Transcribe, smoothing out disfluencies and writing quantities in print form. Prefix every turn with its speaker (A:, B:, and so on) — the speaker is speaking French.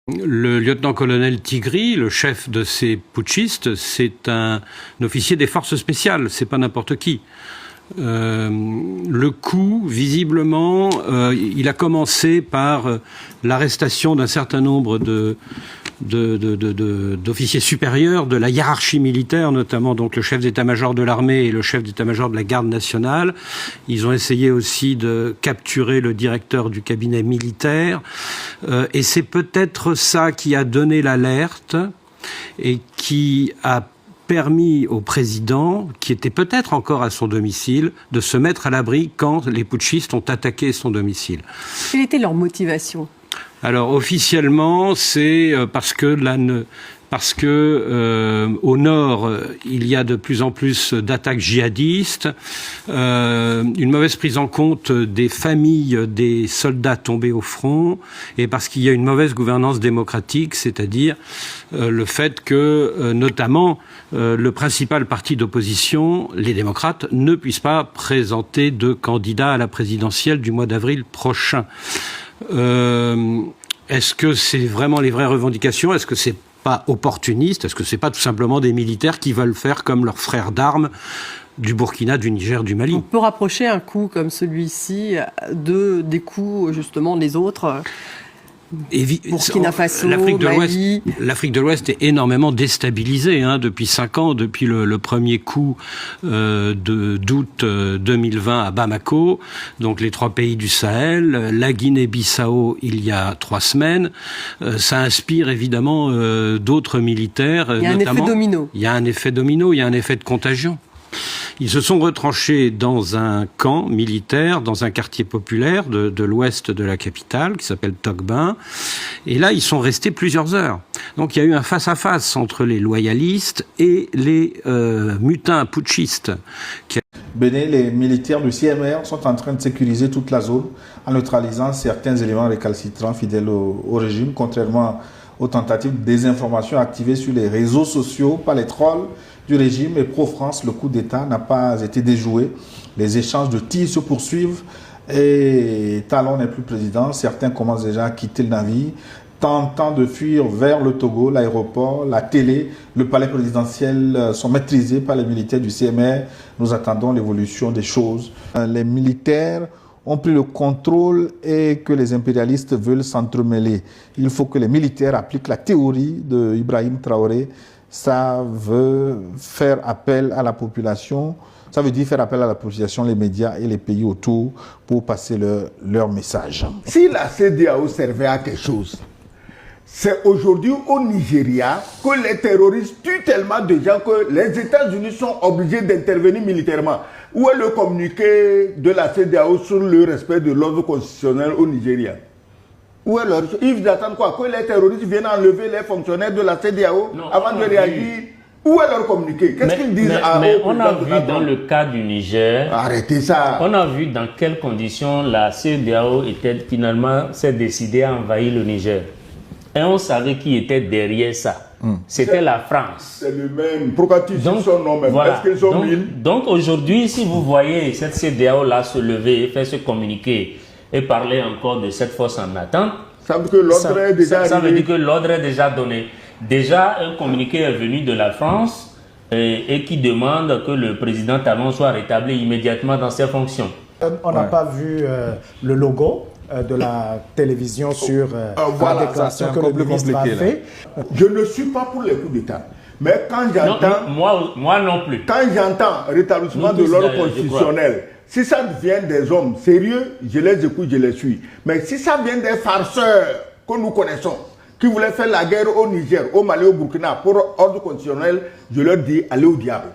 A: Le lieutenant-colonel Tigri, le chef de ces putschistes, c'est un officier des forces spéciales, c'est pas n'importe qui. Le coup, visiblement, il a commencé par l'arrestation d'un certain nombre d'officiers supérieurs de la hiérarchie militaire, notamment donc le chef d'état-major de l'armée et le chef d'état-major de la garde nationale. Ils ont essayé aussi de capturer le directeur du cabinet militaire. Et c'est peut-être ça qui a donné l'alerte et qui a permis au président, qui était peut-être encore à son domicile, de se mettre à l'abri quand les putschistes ont attaqué son domicile.
B: Quelle était leur motivation ?
A: Alors officiellement, c'est parce que au nord, il y a de plus en plus d'attaques djihadistes, une mauvaise prise en compte des familles des soldats tombés au front, et parce qu'il y a une mauvaise gouvernance démocratique, c'est-à-dire le fait que, notamment, le principal parti d'opposition, les démocrates, ne puisse pas présenter de candidat à la présidentielle du mois d'avril prochain. Est-ce que c'est vraiment les vraies revendications ? Est-ce que c'est pas opportuniste? Est-ce que c'est pas tout simplement des militaires qui veulent faire comme leurs frères d'armes du Burkina, du Niger, du Mali?
B: On peut rapprocher un coup comme celui-ci des coups justement des autres. Burkina Faso, Mali.
A: L'Afrique de l'Ouest est énormément déstabilisée depuis 5 ans, depuis le premier coup d'août 2020 à Bamako, donc les 3 pays du Sahel, la Guinée-Bissau il y a 3 semaines. Ça inspire évidemment d'autres militaires.
B: Il y a un effet domino.
A: Il y a un effet domino, il y a un effet de contagion. Ils se sont retranchés dans un camp militaire, dans un quartier populaire de l'ouest de la capitale, qui s'appelle Tokben. Et là, ils sont restés plusieurs heures. Donc il y a eu un face-à-face entre les loyalistes et les mutins putschistes.
C: Bénin, les militaires du CMR sont en train de sécuriser toute la zone en neutralisant certains éléments récalcitrants fidèles au régime, contrairement aux tentatives de désinformation activées sur les réseaux sociaux par les trolls du régime. Et pro-France, le coup d'État n'a pas été déjoué. Les échanges de tirs se poursuivent et Talon n'est plus président. Certains commencent déjà à quitter le navire, tentant de fuir vers le Togo. L'aéroport, la télé, le palais présidentiel sont maîtrisés par les militaires du CMR. Nous attendons l'évolution des choses. Les militaires ont pris le contrôle et que les impérialistes veulent s'entremêler. Il faut que les militaires appliquent la théorie de Ibrahim Traoré. Ça veut faire appel à la population. Ça veut dire faire appel à la population, les médias et les pays autour pour passer leur message.
D: Si la CEDEAO servait à quelque chose, c'est aujourd'hui au Nigeria que les terroristes tuent tellement de gens que les États-Unis sont obligés d'intervenir militairement. Où est le communiqué de la CEDEAO sur le respect de l'ordre constitutionnel au Nigeria? Où est leur... Ils attendent quoi? Que les terroristes viennent enlever les fonctionnaires de la CEDEAO avant de réagir? Où est leur communiqué? Qu'est-ce qu'ils disent
E: mais on a vu dans le cas du Niger...
D: Arrêtez ça!
E: On a vu dans quelles conditions la CEDEAO s'est décidée à envahir le Niger. Et on savait qui était derrière ça. C'était la France.
D: C'est le même. Pourquoi tu dis son nom même?
E: Voilà.
D: Est-ce qu'ils sont mille?
E: Donc aujourd'hui, si vous voyez cette CEDEAO-là se lever et faire ce communiqué et parler encore de cette force en attente,
D: ça veut dire que l'ordre est déjà
E: ça veut dire que l'ordre est déjà donné. Déjà, un communiqué est venu de la France et qui demande que le président Talon soit rétabli immédiatement dans ses fonctions.
F: On n'a pas vu le logo de la télévision sur la déclaration que le ministre a fait.
D: Je ne suis pas pour les coups d'État. Mais quand j'entends...
E: Moi non plus.
D: Quand j'entends rétablissement de l'ordre constitutionnel, si ça vient des hommes sérieux, je les écoute, je les suis. Mais si ça vient des farceurs que nous connaissons, qui voulaient faire la guerre au Niger, au Mali, au Burkina, pour ordre constitutionnel, je leur dis, allez au diable.